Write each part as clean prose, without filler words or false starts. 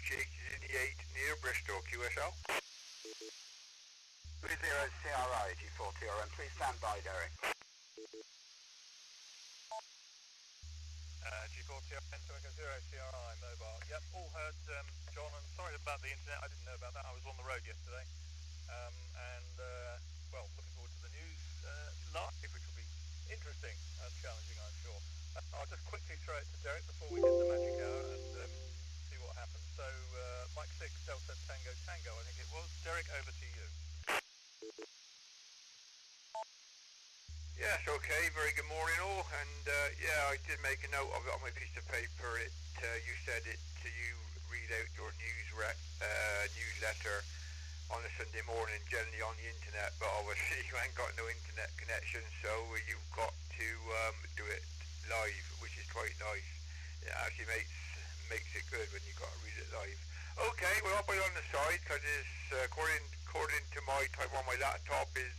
GB3ZB near Bristol, QSL. 30 CRI, G4TRM, please stand by, Derek. G4TRM, 0 CRI, mobile. Yep, all heard, John, and sorry about the internet, I didn't know about that, I was on the road yesterday. Well, looking forward to the news live, which will be interesting and challenging, I'm sure. I'll just quickly throw it to Derek before we hit the magic hour and see what happens. So, Mike 6, Delta Tango Tango, I think it was. Derek, over to you. Yes, okay, very good morning all, and yeah, I did make a note of it on my piece of paper. You said it to you read out your newsletter on a Sunday morning, generally on the internet, but obviously you ain't got no internet connection, so you've got to do it live, which is quite nice. It actually makes it good when you got to read it live. Okay, well I'll put it on the side because it's according to my type on my laptop is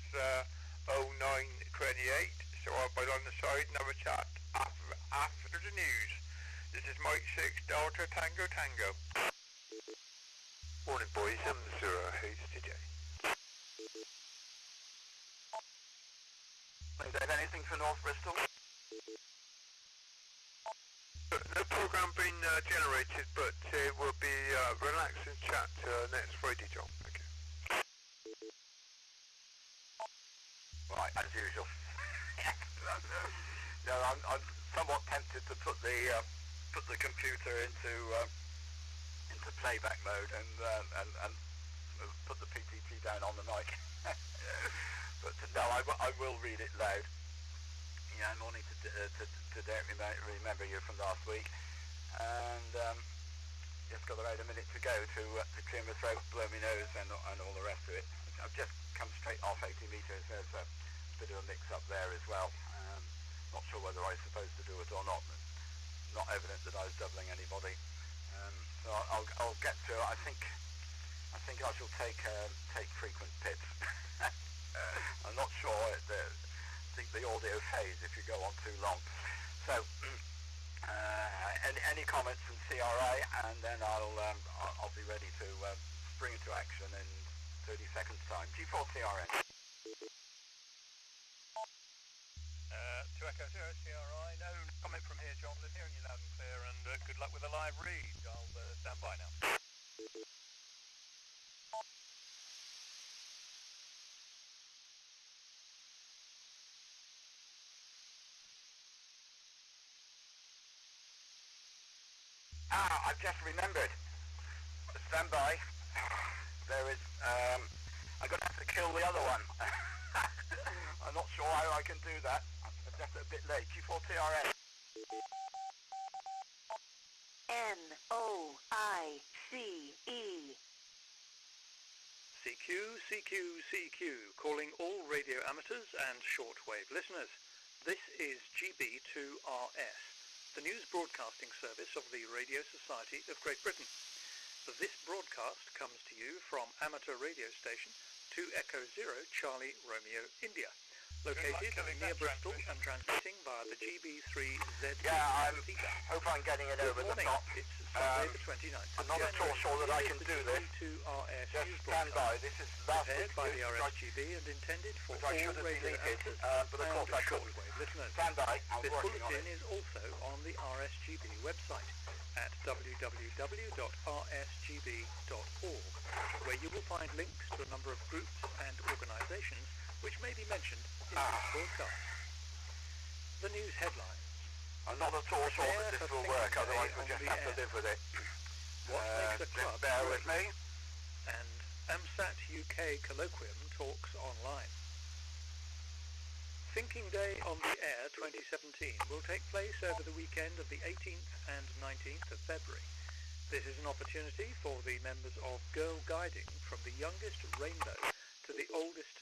0928, so I'll put it on the side and have a chat after the news. This is Mike 6 Delta Tango Tango. Morning boys, I'm HTJ. Dave, anything for North Bristol? No program being generated, but it will be relaxing chat next Friday, John. Thank you. Right, as usual. No, I'm somewhat tempted to put the computer into playback mode and put the PTT down on the mic. But no, I will read it loud. Yeah, morning to Derek, remember you from last week, and just got about a minute to go to clear my throat, blow my nose, and all the rest of it. I've just come straight off 80 metres. There's a bit of a mix-up there as well. Not sure whether I was supposed to do it or not. Not evident that I was doubling anybody. So I'll get to it. I think I shall take frequent pits. I'm not sure. I think the audio fades if you go on too long. So any comments from CRA, and then I'll be ready to spring into action in 30 seconds time. G4TRN. To Echo 0 CRI, no comment from here, John. Live hearing you loud and clear, and good luck with the live read. I'll stand by now. I've just remembered. Stand by. There is, I'm going to have to kill the other one. I'm not sure how I can do that. I'm just a bit late. G4TRN. NOICE. CQ, calling all radio amateurs and shortwave listeners. This is GB2RS, the news broadcasting service of the Radio Society of Great Britain. This broadcast comes to you from amateur radio station 2 Echo 0 Charlie Romeo India, located near Bristol and transmitting via the GB3ZB. Yeah, I hope I'm getting it over the top. It's Sunday the 29th I'm not at all sure that I can do this. Just stand by. This is last week's by the RSGB and intended for all radio amateurs but of course I couldn't. Listeners. Stand by. This bulletin is also on the RSGB website at www.rsgb.org, where you will find links to a number of groups and organisations which may be mentioned in this broadcast. The news headlines. I'm not at all sure that this will work, otherwise we'll just have to live with it. What makes a club bear with me. And AMSAT UK Colloquium talks online. Thinking Day on the Air 2017 will take place over the weekend of the 18th and 19th of February. This is an opportunity for the members of Girl Guiding from the youngest rainbow to the oldest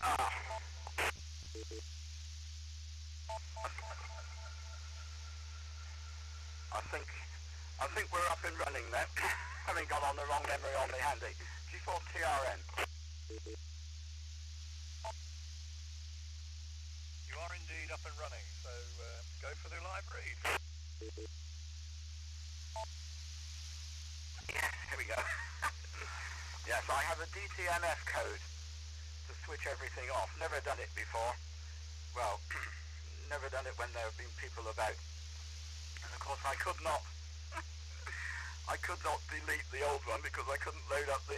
Ah. I think we're up and running now. Having got on the wrong memory on me handy. G4TRN. You are indeed up and running, so go for the live read. Yes, here we go. Yes, I have a DTMF code to switch everything off. Never done it before. Well, never done it when there have been people about. And of course I could not delete the old one because I couldn't load up the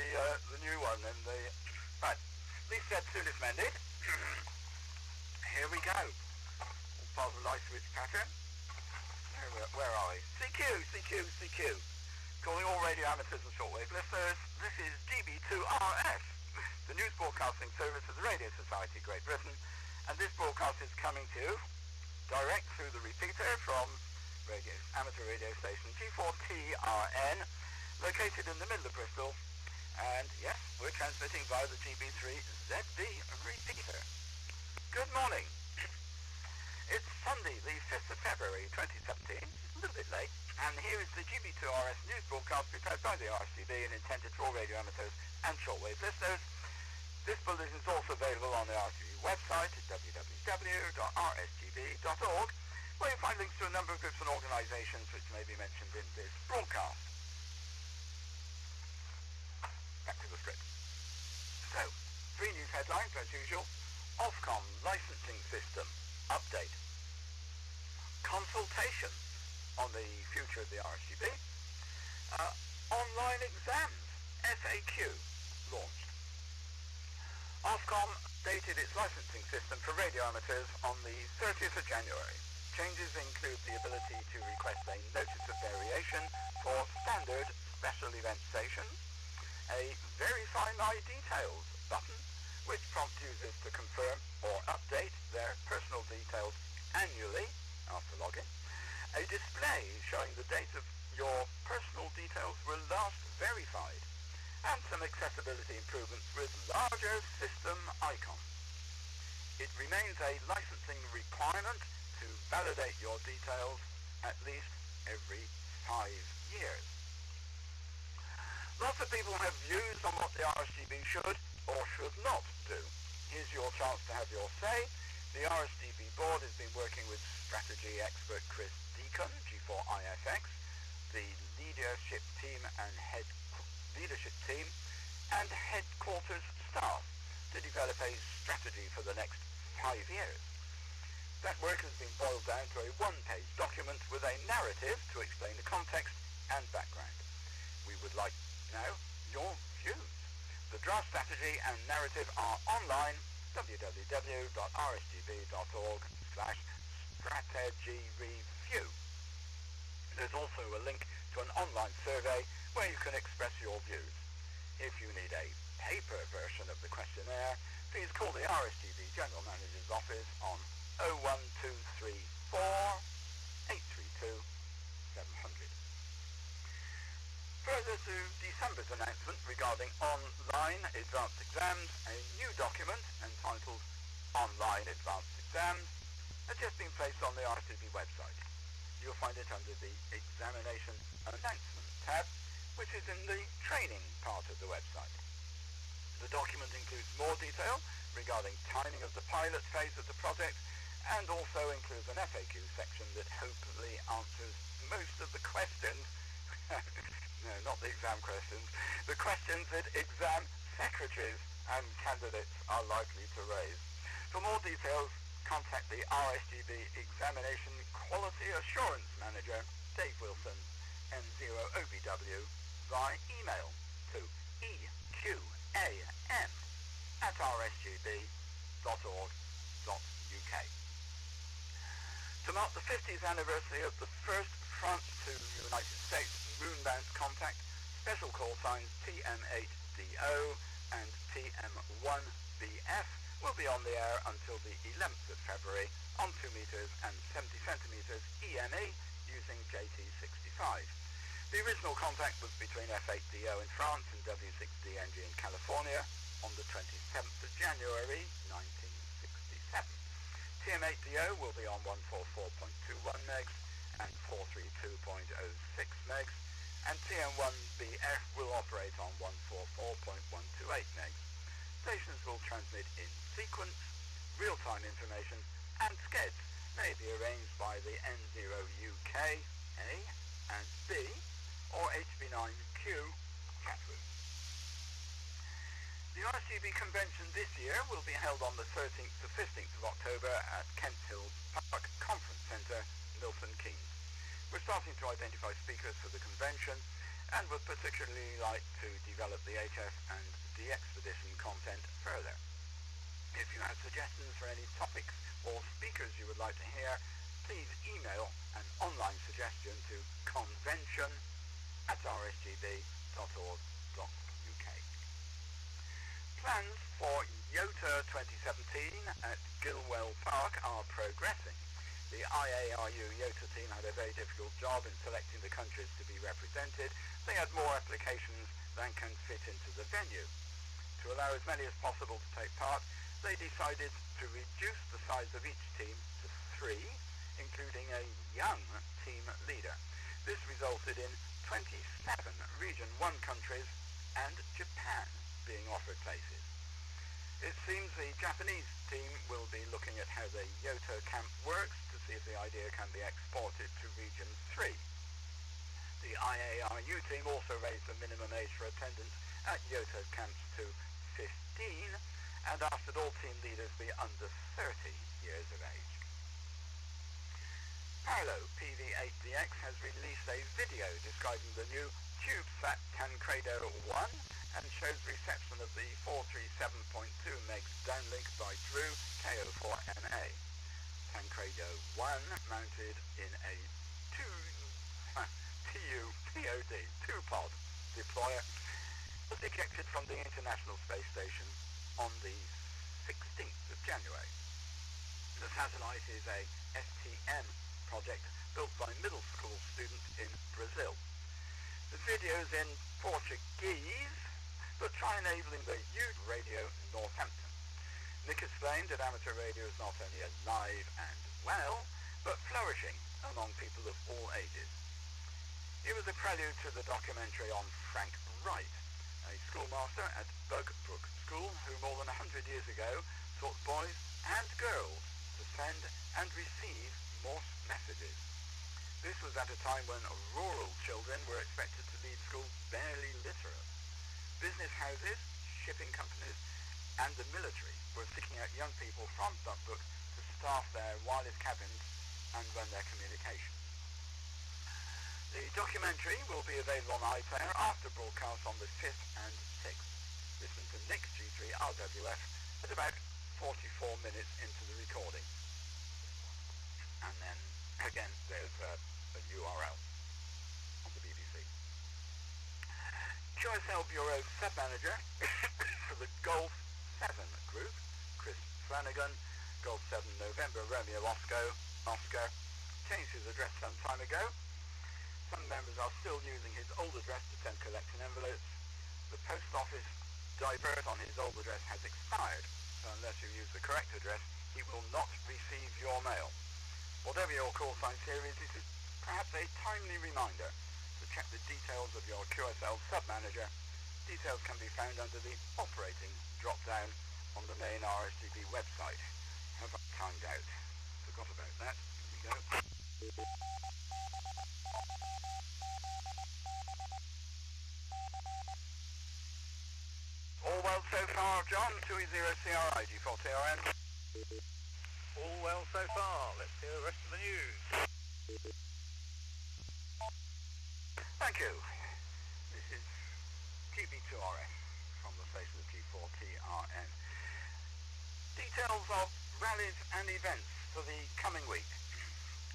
new one. And right, at least that soon is mended. Here we go. Part of the light switch pattern. Where are we? CQ. Calling all radio amateurs and shortwave listeners, this is GB2RS, the news broadcasting service of the Radio Society Great Britain, and this broadcast is coming to you direct through the repeater from amateur radio station G4TRN, located in the middle of Bristol, and yes, we're transmitting via the GB3ZB repeater. Good morning. It's Sunday, the 5th of February 2017, a little bit late, and here is the GB2RS news broadcast prepared by the RSGB and intended for all radio amateurs and shortwave listeners. This bulletin is also available on the RSGB website at www.rsgb.org, where you find links to a number of groups and organisations which may be mentioned in this broadcast. Back to the script. So, 3 news headlines as usual. Ofcom licensing system update. Consultation on the future of the RSGB. Online exams, FAQ, launched. Ofcom updated its licensing system for radio amateurs on the 30th of January. Changes include the ability to request a notice of variation for standard special event stations, a Verify My Details button, which prompts users to confirm or update their personal details annually after login, a display showing the date of your personal details were last verified, and some accessibility improvements with larger system icons. It remains a licensing requirement to validate your details at least every 5 years. Lots of people have views on what the RSGB should or should not do. Here's your chance to have your say. The RSGB board has been working with strategy expert Chris Deacon, G4IFX, the leadership team and headquarters staff to develop a strategy for the next 5 years. That work has been boiled down to a 1-page document with a narrative to explain the context and background. We would like now your views. The draft strategy and narrative are online, www.rsgb.org/strategyreview. There's also a link to an online survey where you can express your views. If you need a paper version of the questionnaire, please call the RSGB General Manager's office on 01234 832 700. Further to December's announcement regarding online advanced exams, a new document entitled Online Advanced Exams has just been placed on the RSGB website. You'll find it under the Examination Announcement tab, which is in the training part of the website. The document includes more detail regarding timing of the pilot phase of the project, and also includes an FAQ section that hopefully answers most of the questions no, not the exam questions, the questions that exam secretaries and candidates are likely to raise. For more details, contact the RSGB Examination Quality Assurance Manager, Dave Wilson, N0OBW, via email to eqam@rsgb.org.uk. To mark the 50th anniversary of the first France to United States moon-bound contact, special call signs TM8DO and TM1BF will be on the air until the 11th of February on 2 meters and 70 centimeters EME using JT65. The original contact was between F8DO in France and W6DNG in California. on the 27th of January 1967. TM8DO will be on 144.21 megs and 432.06 megs, and TM1BF will operate on 144.128 megs. Stations will transmit in sequence, real-time information, and skeds may be arranged by the N0UK A and B or HB9Q chat room. The RSGB convention this year will be held on the 13th to 15th of October at Kent Hills Park Conference Centre, Milton Keynes. We're starting to identify speakers for the convention and would particularly like to develop the HF and the expedition content further. If you have suggestions for any topics or speakers you would like to hear, please email an online suggestion to convention@rsgb.org.uk. Plans for YOTA 2017 at Gilwell Park are progressing. The IARU YOTA team had a very difficult job in selecting the countries to be represented. They had more applications than can fit into the venue. To allow as many as possible to take part, they decided to reduce the size of each team to 3, including a young team leader. This resulted in 27 Region 1 countries and Japan being offered places. It seems the Japanese team will be looking at how the YOTA camp works to see if the idea can be exported to Region 3. The IARU team also raised the minimum age for attendance at YOTA camps to 15 and asked that all team leaders be under 30 years of age. Parlo PV8DX has released a video describing the new CubeSat Tancredo 1 and shows reception of the 437.2 megs downlink by Drew KO4NA. Tancredo 1, mounted in a two-pod deployer, was ejected from the International Space Station on the 16th of January. The satellite is a STM project built by middle school students in Brazil. The video's in Portuguese, but try enabling the youth radio Northampton. Nick explained that amateur radio is not only alive and well, but flourishing among people of all ages. It was a prelude to the documentary on Frank Wright, a schoolmaster at Bugbrook School who more than 100 years ago taught boys and girls to send and receive Morse messages. This was at a time when rural children were expected to leave school barely literate. Business houses, shipping companies, and the military were seeking out young people from Bugbrook to staff their wireless cabins and run their communications. The documentary will be available on iPlayer after broadcast on the 5th and 6th. Listen to Nick G3RWF at about 44 minutes into the recording. And then, again, there's a URL on the BBC. QSL Bureau Sub-Manager for the Golf 7 group, Chris Flanagan, Golf 7 November Romeo Oscar, changed his address some time ago. Some members are still using his old address to send collection envelopes. The post office divert on his old address has expired, so unless you use the correct address, he will not receive your mail. Whatever your call sign series, this is perhaps a timely reminder to check the details of your QSL sub-manager. Details can be found under the operating drop-down on the main RSGB website. Have I timed out? Forgot about that. Here we go. All well so far, John? 20CRI, G4TRN. All well so far. Let's hear the rest of the news. Thank you. This is GB2RS from the station of G4TRN. Details of rallies and events for the coming week.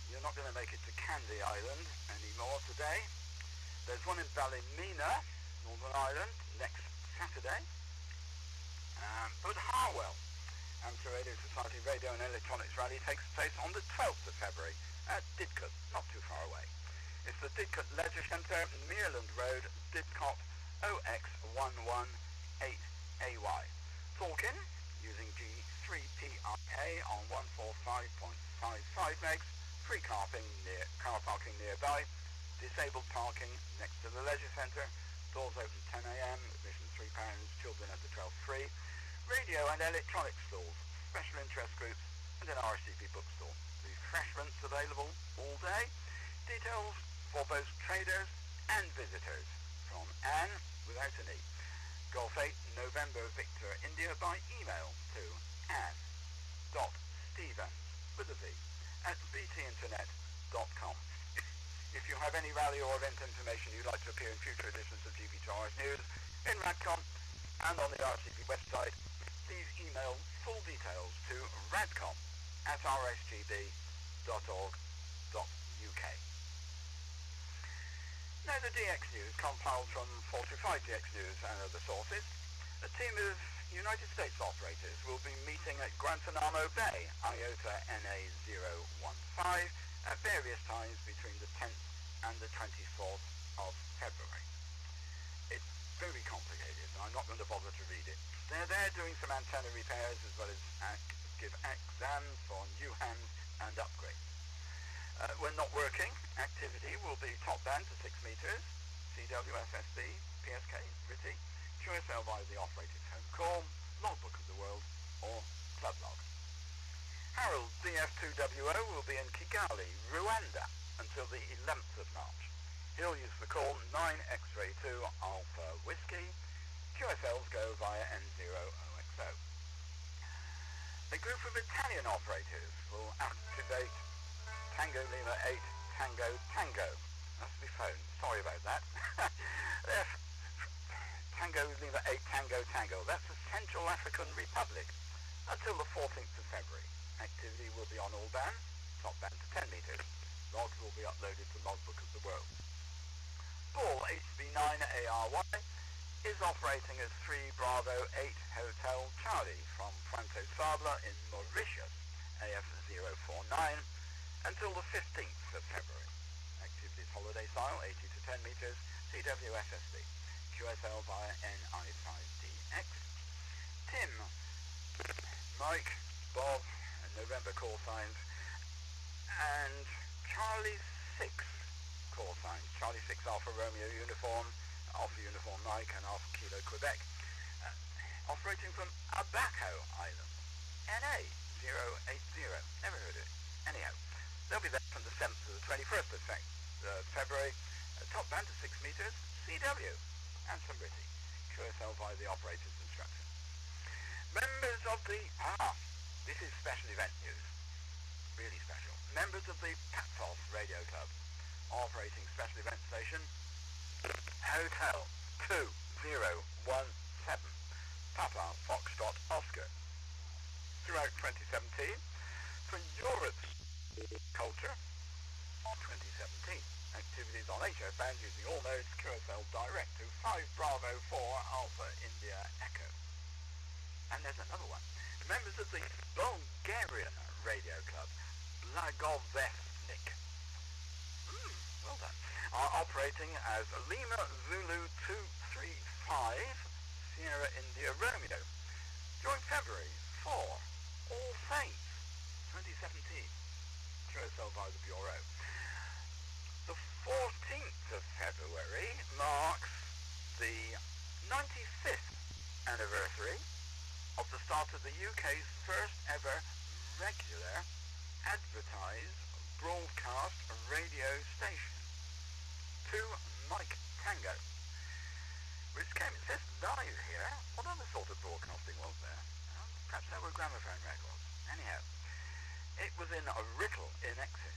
You're not going to make it to Candy Island anymore today. There's one in Ballymena, Northern Ireland, next Saturday. But Harwell, Amateur Radio Society Radio and Electronics Rally takes place on the 12th of February at Didcot, not too far away. It's the Didcot Leisure Centre, Mereland Road, Didcot, OX118AY. on 145.55 megs, free car parking nearby, disabled parking next to the leisure centre, doors open 10 a.m, admission £3, children under 12 free, radio and electronic stalls, special interest groups, and an RSGB bookstore. Refreshments available all day. Details for both traders and visitors from Anne without an E. Golf 8 November Victor India by email to anne.stevens with a V at btinternet.com. If you have any rally or event information you'd like to appear in future editions of GB2RS News in Radcom and on the RSGB website, please email full details to radcom@rsgb.org.uk. Now the DX News, compiled from 425 DX News and other sources. A team of United States operators will be meeting at Guantanamo Bay, IOTA NA015, at various times between the 10th and the 24th of February. It's very complicated, and I'm not going to bother to read it. They're there doing some antenna repairs as well as give exams for new hands and upgrades. When not working, activity will be top band to 6 meters, CW, SSB, PSK, RITI, QSL via the operator's home call, logbook of the world, or club log. Harold DF2WO will be in Kigali, Rwanda, until the 11th of March. He'll use the call 9X-Ray 2 Alpha Whiskey. QSLs go via N0OXO. A group of Italian operators will activate Tango Lima 8 Tango Tango. That's my phone. Sorry about that. Tango Lima 8 Tango Tango. That's the Central African Republic until the 14th of February. Activity will be on all bands, top band to 10 meters. Logs will be uploaded to Logbook of the World. Ball HB9ARY is operating as 3 Bravo 8 Hotel Charlie from Puerto Sable in Mauritius, AF049, until the 15th of February. Activity is holiday style, 80 to 10 meters, CWSSB. QSL via NI5DX. Tim, Mike, Bob, and November call signs, and Charlie 6 call signs. Charlie 6 Alpha Romeo Uniform, Alpha Uniform Mike, and Alpha Kilo Quebec. Operating from Abaco Island, NA080. Never heard of it. Anyhow, they'll be there from the 7th to the 21st of February. Top band to 6 meters, CW, and some RITI. QSL via the operator's instructions. Members of the... this is special event news. Really special. Members of the Patos Radio Club, operating special event station Hotel 2017 Papa Foxtrot Oscar. Throughout 2017, for Europe's culture, 2017. Activities on HF band using all modes, QSL direct to 5 Bravo 4 Alpha India Echo. And there's another one. Members of the Bulgarian Radio Club, Blagovestnik, well done, are operating as Lima Zulu 235 Sierra India Romeo during February for All Saints 2017. QSL via the Bureau. The 14th of February marks the 95th anniversary of the start of the UK's first ever regular advertised broadcast radio station, 2 Mike Tango, which came, it says live here. What other sort of broadcasting was there? Perhaps there were gramophone records. Anyhow, it was in Writtle in Essex.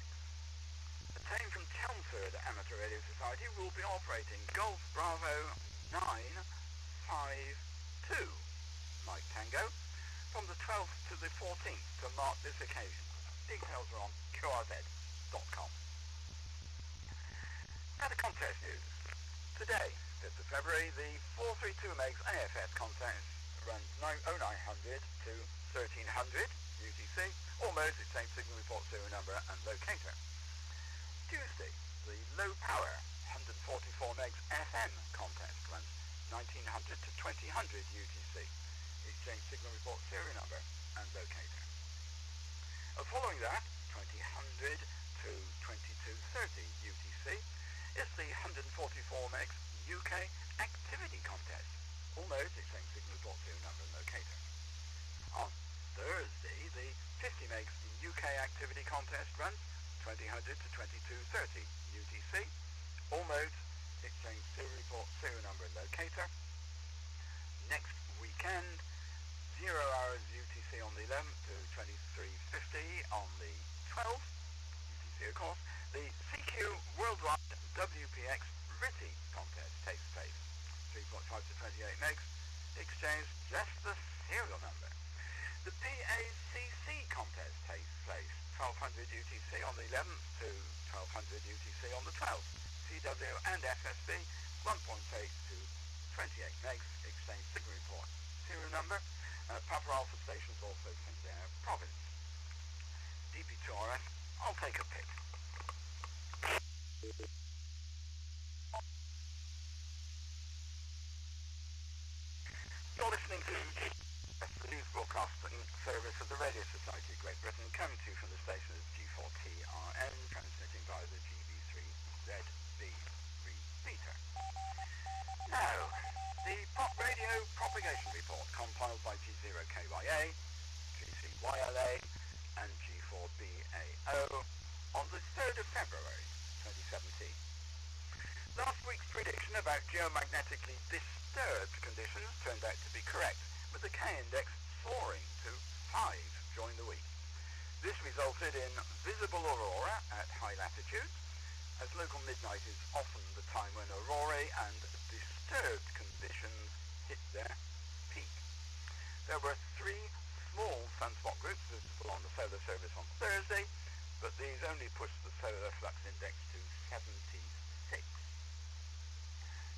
A team from Chelmsford Amateur Radio Society will be operating Golf Bravo 952 Mike Tango from the 12th to the 14th to mark this occasion. Details are on qrz.com. Now the contest news. Today, 5th of February, the 432 megs AFS contest runs 0900 to 1300 UTC, all modes, exchange signal report serial number and locator. Tuesday, the low power 144 megs FM contest runs 1900 to 2000 UTC, exchange signal report serial number and locator. Following that, 2000 to 2230 UTC is the 144 MHz UK activity contest. All nodes exchange signal report serial number and locator. On Thursday, the 50 MHz UK activity contest runs 2000 to 2230 UTC. All modes exchange serial report serial number and locator. Next weekend, 0 hours UTC on the 11th to 2350 on the 12th, UTC of course. The CQ Worldwide WPX RITI contest takes place. 3.5 to 28 megs, exchange just the serial number. The PACC contest takes place 1200 UTC on the 11th to 1200 UTC on the 12th. CW and FSB 1.8 to 28 megs, exchange signal report serial number. Papa Alpha stations also send their province. DP2RF, I'll take a pick. You're listening to the news broadcasting service of the Radio Society of Great Britain, coming to you from the station of G4TRN, transmitting via the GB3ZB repeater. Now, the Pop Radio Propagation Report compiled by G0KYA, G3YLA and G4BAO on the 3rd of February 2017. Last week's prediction about geomagnetically disturbed conditions turned out to be correct, with the K-index soaring to 5 during the week. This resulted in visible aurora at high latitudes, as local midnight is often the time when aurorae and disturbed conditions hit their peak. There were 3 small sunspot groups visible on the solar surface on Thursday, but these only pushed the solar flux index to 76.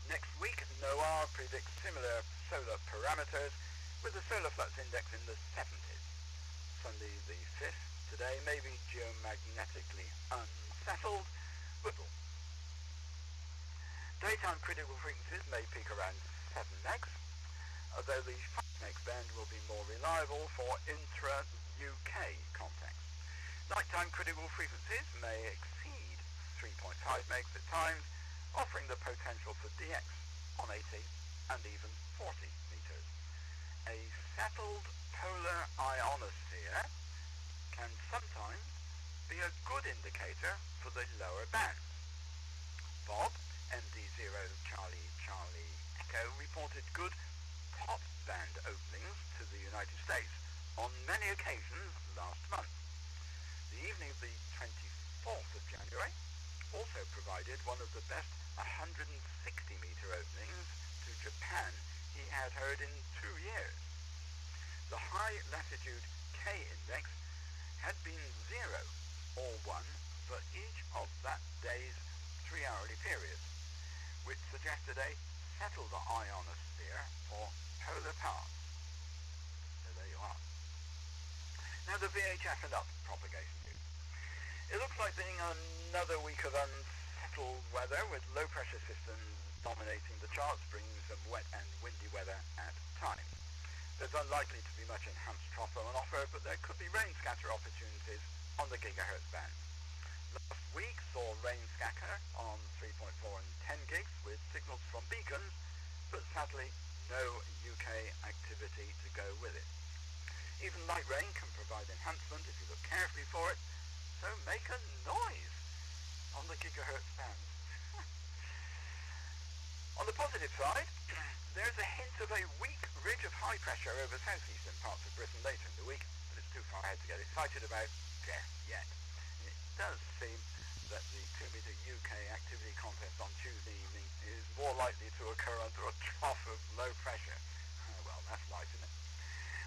Next week, NOAA predicts similar solar parameters with the solar flux index in the 70s. Sunday the 5th, today, may be geomagnetically unsettled, but daytime critical frequencies may peak around 7 megs, although the 5 megs band will be more reliable for intra-UK contacts. Nighttime critical frequencies may exceed 3.5 megs at times, offering the potential for DX on 80 and even 40 meters. A settled polar ionosphere can sometimes be a good indicator for the lower bands. Bob, MD0 Charlie Charlie Echo, reported good top band openings to the United States on many occasions last month. The evening of the 24th of January also provided one of the best 160-meter openings to Japan he had heard in 2 years. The high latitude K-index had been 0 or 1 for each of that day's 3-hourly periods, which suggested a settled ionosphere for polar paths. So there you are. Now the VHF and up propagation news. It looks like being another week of unsettled weather with low pressure systems dominating the charts, bringing some wet and windy weather at times. There's unlikely to be much enhanced tropo on offer, but there could be rain scatter opportunities on the gigahertz band. Last week saw rain scatter on 3.4 and 10 gigs with signals from beacons, but sadly no UK activity to go with it. Even light rain can provide enhancement if you look carefully for it, so make a noise on the gigahertz band. On the positive side, there's a hint of a weak ridge of high pressure over southeastern parts of Britain later in the week, but it's too far ahead to get excited about just yet. It does seem that the 2-meter UK activity contest on Tuesday evening is more likely to occur under a trough of low pressure. Well, that's life, isn't it?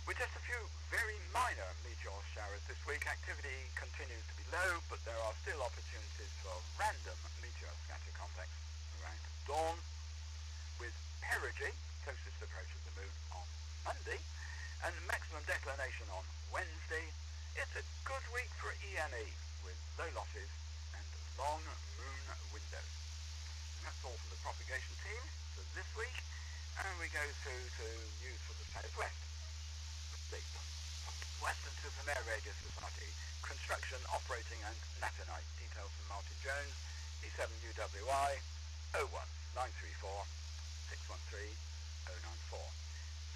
With just a few very minor meteor showers this week, activity continues to be low, but there are still opportunities for random meteor scatter contacts around dawn, with perigee, closest approach of the moon, on Monday, and maximum declination on Wednesday. It's a good week for EME, with low losses and long moon windows. And that's all from the propagation team for this week, and we go through to news for the Southwest. The Western Supermare Radio Society GKY 01934 613 094.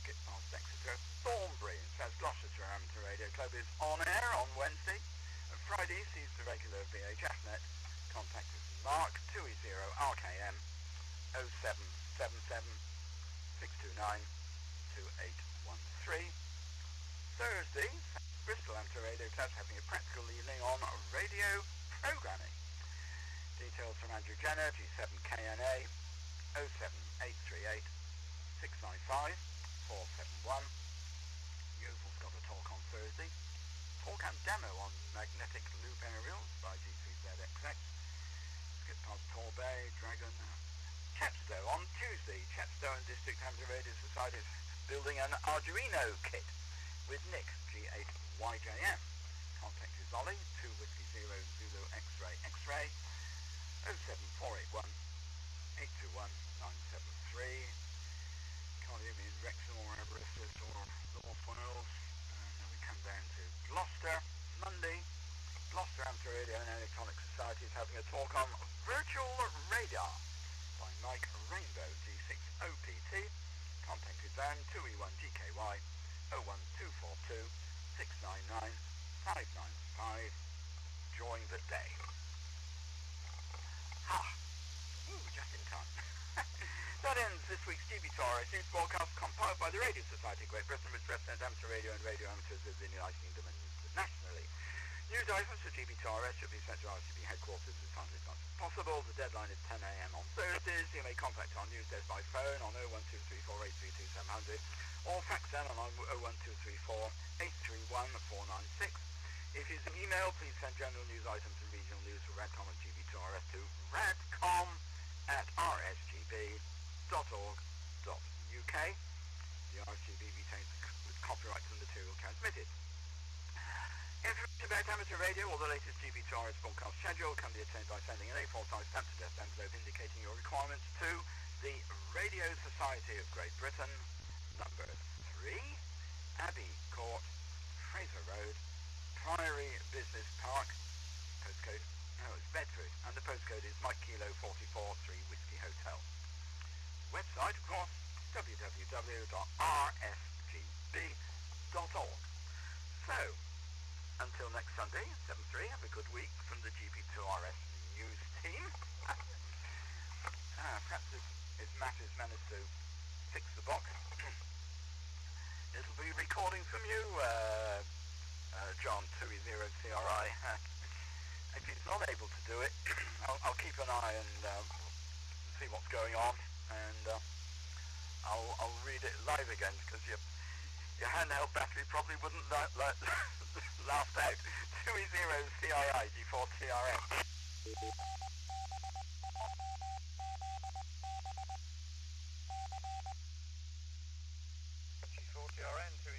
Skip past Exeter, Thornbury in South Gloucestershire Amateur Radio Club is on air on Wednesday. And Friday sees the regular VHF net. Contact us Mark 2E0 RKM 0777 629 2813. Thursday, Bristol Amateur Radio Club having a practical evening on radio programming. Details from Andrew Jenner, G7KNA 07838 695 471. Yeovil's got a talk on Thursday. Talk and demo on magnetic loop aerials by G3ZB. Skip past Torbay, Dragon. Chepstow on Tuesday. Chepstow and District Amateur Radio Society is building an Arduino kit with Nick, G8YJM. Contact is Ollie, 2 Whiskey 0 Zulu X-Ray X-Ray 07481 821 973. Can't hear me in Wrexham or Aberystwyth or North Wales. And then we come down to Gloucester, Monday. Gloucester Amateur Radio and Electronic Society is having a talk on virtual radar by Mike Rainbow, G6OPT. Contact is down 2E1GKY 01242 699 595. Join the day. Just in time. That ends this week's GB2RS news broadcast compiled by the Radio Society of Great Britain, which represents amateur radio and radio amateurs of the United Kingdom and internationally. News items for GB2RS should be sent to RSGB headquarters as timely as possible. The deadline is 10 a.m. on Thursdays. You may contact our news desk by phone on 01234832700 or fax them on 01234831496. If you send email, please send general news items and regional news for Radcom and GB2RS to radcom@rsgb.org.uk. The RSGB retains the copyright to the material transmitted. Information about amateur radio or the latest GB2RS broadcast schedule can be obtained by sending an A4 size stamp to death envelope indicating your requirements to the Radio Society of Great Britain, number 3, Abbey Court, Fraser Road, Priory Business Park, postcode, it's Bedford, and the postcode is Mike Kilo 44 3 Whiskey Hotel. Website, of course, www.rsgb.org. So, until next Sunday, 7/3, have a good week from the GB2RS news team. Perhaps if Matt has managed to fix the box, it'll be recording from you, John 2E0CRI. If he's not able to do it, I'll keep an eye and see what's going on, and I'll read it live again, because your handheld battery probably wouldn't last out. 2E0CRI G4TRM. G4TRN 2E0.